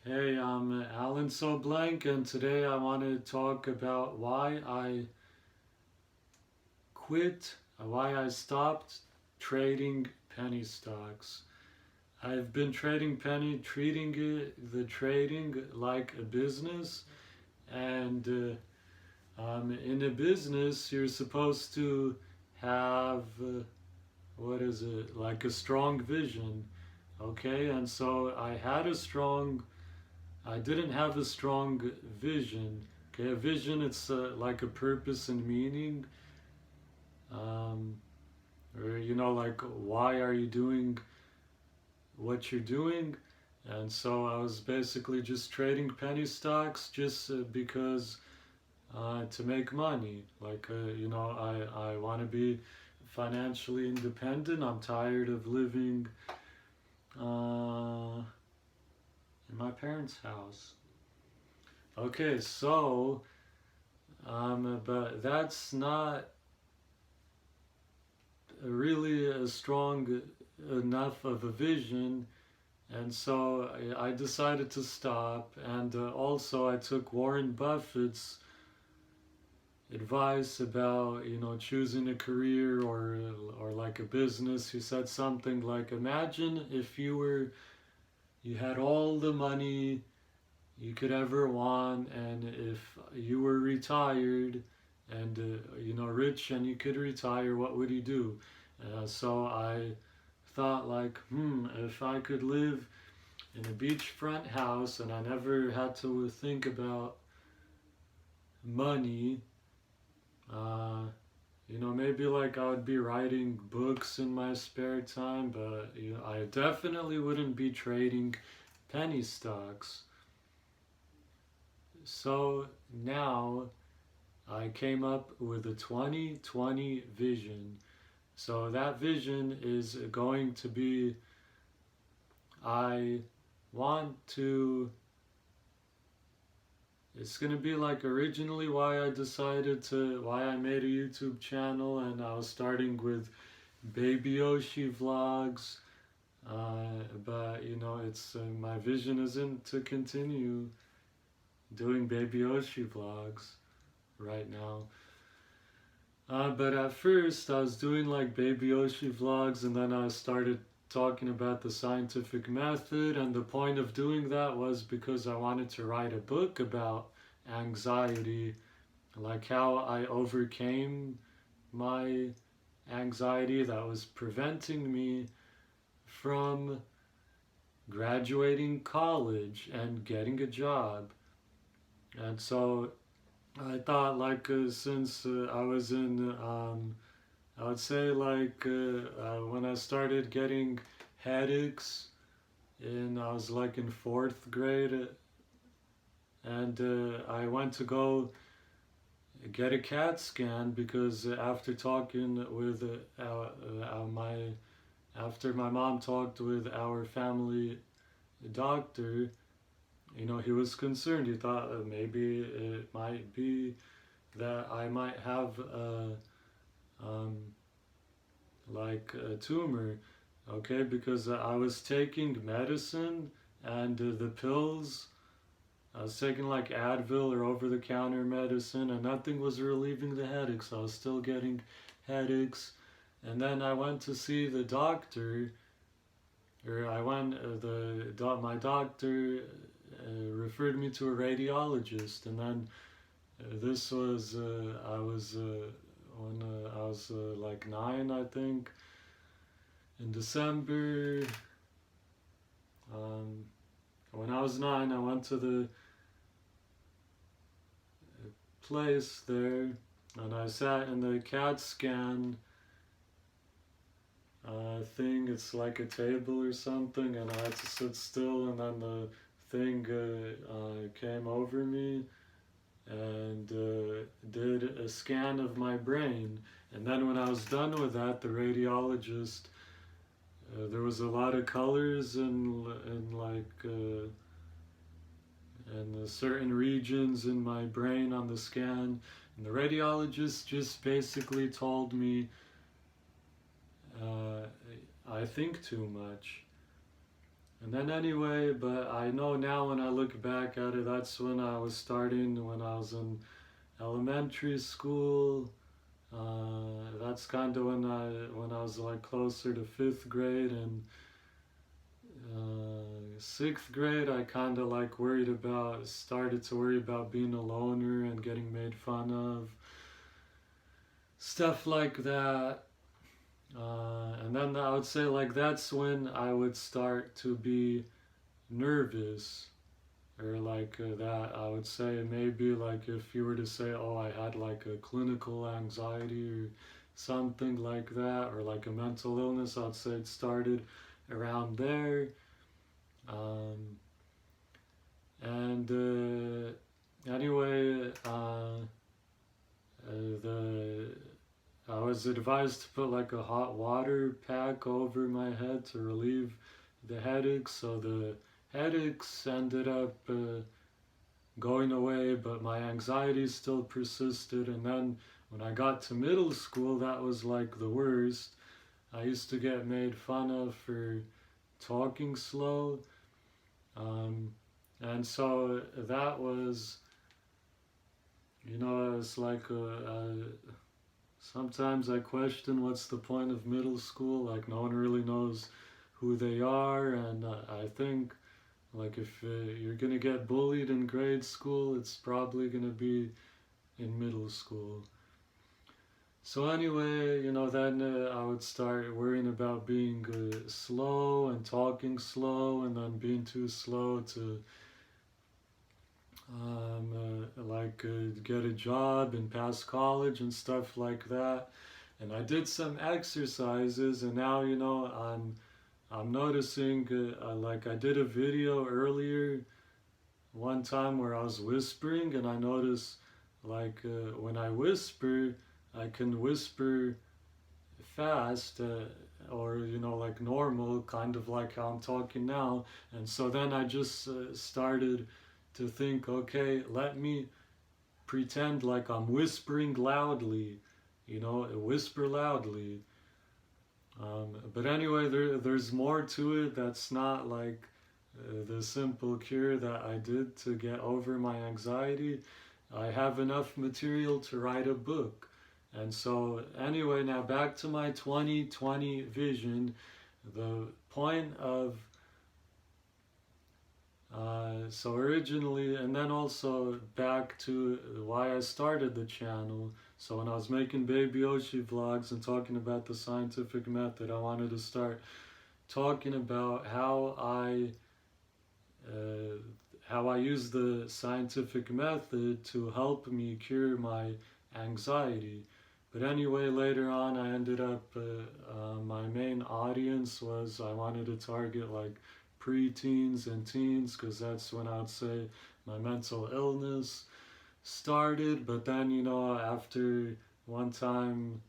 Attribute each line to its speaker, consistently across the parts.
Speaker 1: Hey, I'm AlanSoBlank, and today I want to talk about why I quit, why I stopped trading penny stocks. I've been treating the trading like a business, and in a business, you're supposed to have, what is it, like a strong vision, okay? And so I didn't have a strong vision. Okay, a vision, it's like a purpose and meaning, um, or like why are you doing what you're doing? And so I was basically just trading penny stocks just because to make money. Like I want to be financially independent. I'm tired of living in my parents' house. Okay, so but that's not really a strong enough of a vision, and so I decided to stop. And also, I took Warren Buffett's advice about choosing a career or like a business. He said something like, "Imagine if you had all the money you could ever want, and if you were retired and rich and you could retire, what would you do?" So I thought like, if I could live in a beachfront house and I never had to think about money, uh, maybe like I would be writing books in my spare time, but I definitely wouldn't be trading penny stocks. So now I came up with a 2020 vision. So that vision is going to be, I want to, it's going to be like originally why I made a YouTube channel, and I was starting with Baby Yoshi vlogs. But it's my vision isn't to continue doing Baby Yoshi vlogs right now. But at first, I was doing like Baby Yoshi vlogs, and then I started talking about the scientific method. And the point of doing that was because I wanted to write a book about anxiety, like how I overcame my anxiety that was preventing me from graduating college and getting a job. And so I thought, like, since I was I would say, like, when I started getting headaches, I was like in fourth grade, and I went to go get a CAT scan because after talking with after my mom talked with our family doctor, he was concerned. He thought maybe it might be that I might have um, like a tumor, okay? Because I was taking medicine and the pills. I was taking like Advil or over the counter medicine, and nothing was relieving the headaches. I was still getting headaches. And then I went to see the doctor, or I went, my doctor referred me to a radiologist. And then this was, I was, when I was like 9, I think, in December. Um, when I was 9, I went to the place there, and I sat in the CAT scan thing. It's like a table or something, and I had to sit still, and then the thing came over me and did a scan of my brain. And then when I was done with that, the radiologist, there was a lot of colors and like and certain regions in my brain on the scan. And the radiologist just basically told me uh, I think too much. And then anyway, but I know now when I look back at it, that's when I was starting, when I was in elementary school. That's kind of when I was like closer to fifth grade, and sixth grade. I kind of like started to worry about being a loner and getting made fun of, stuff like that. And then I would say like that's when I would start to be nervous, or like that. I would say maybe like if you were to say, oh, I had like a clinical anxiety or something like that, or like a mental illness, I'd say it started around there. Um, and anyway, the I was advised to put like a hot water pack over my head to relieve the headaches. So the headaches ended up going away, but my anxiety still persisted. And then when I got to middle school, that was like the worst. I used to get made fun of for talking slow. Um, and so that was, it's like sometimes I question what's the point of middle school. Like no one really knows who they are, and I think like if you're gonna get bullied in grade school, it's probably gonna be in middle school. So anyway, then I would start worrying about being slow and talking slow, and then being too slow to get a job and pass college and stuff like that. And I did some exercises, and now I'm noticing like I did a video earlier one time where I was whispering, and I noticed like when I whisper, I can whisper fast, or like normal, kind of like how I'm talking now. And so then I just started to think, okay, let me pretend like I'm whispering loudly, whisper loudly. But anyway, there's more to it. That's not like the simple cure that I did to get over my anxiety. I have enough material to write a book. And so, anyway, now back to my 2020 vision. The point of so originally, and then also back to why I started the channel. So when I was making Baby Yoshi vlogs and talking about the scientific method, I wanted to start talking about how I use the scientific method to help me cure my anxiety. But anyway, later on, I ended up my main audience was I wanted to target like preteens and teens, because that's when I'd say my mental illness started. But then, after one time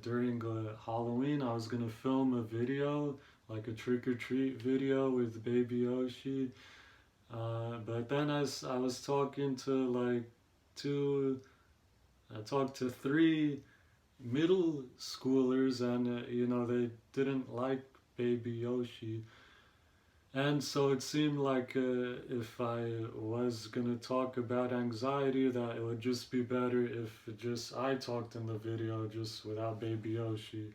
Speaker 1: during Halloween, I was gonna film a video, like a trick or treat video with Baby Yoshi. But then I was talking to like I talked to three middle schoolers, and they didn't like Baby Yoshi. And so it seemed like if I was gonna talk about anxiety, that it would just be better if just I talked in the video, just without Baby Yoshi.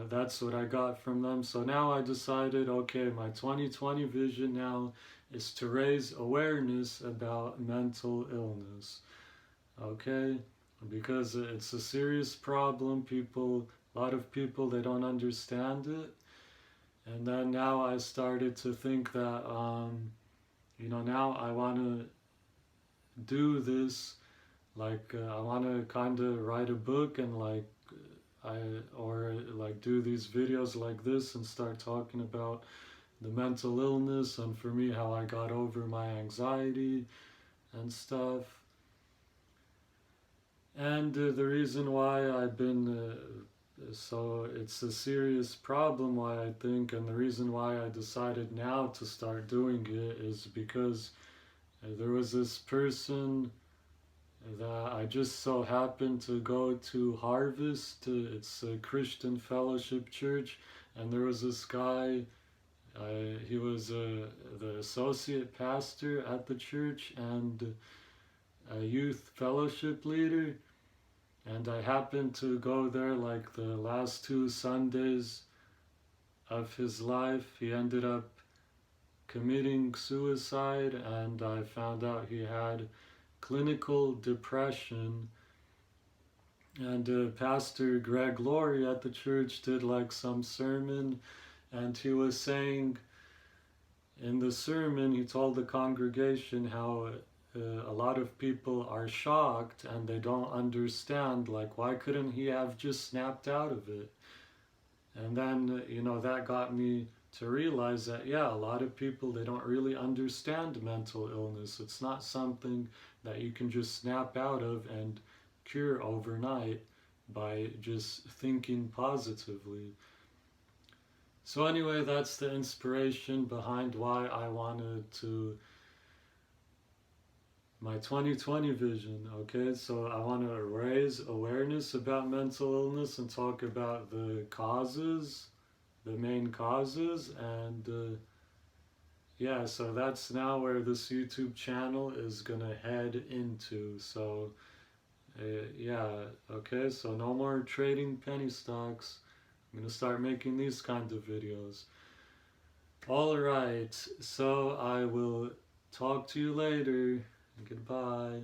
Speaker 1: That's what I got from them. So now I decided, okay, my 2020 vision now is to raise awareness about mental illness. Okay? Because it's a serious problem. A lot of people, they don't understand it. And then now I started to think that, now I want to do this, like I want to kind of write a book and or like do these videos like this and start talking about the mental illness, and for me, how I got over my anxiety and stuff. And the reason why I've been so it's a serious problem, why I think, and the reason why I decided now to start doing it is because there was this person that I just so happened to go to Harvest. It's a Christian Fellowship Church, and there was this guy He was the associate pastor at the church and a youth fellowship leader. And I happened to go there like the last 2 Sundays of his life. He ended up committing suicide, and I found out he had clinical depression. And Pastor Greg Laurie at the church did like some sermon, and he was saying in the sermon, he told the congregation how a lot of people are shocked and they don't understand, like, why couldn't he have just snapped out of it? And then, that got me to realize that, yeah, a lot of people, they don't really understand mental illness. It's not something that you can just snap out of and cure overnight by just thinking positively. So anyway, that's the inspiration behind why I wanted to, my 2020 vision, okay? So I want to raise awareness about mental illness and talk about the causes, the main causes, and yeah, so that's now where this YouTube channel is gonna head into. So yeah, okay, so no more trading penny stocks. I'm gonna start making these kind of videos. Alright, so I will talk to you later. Goodbye.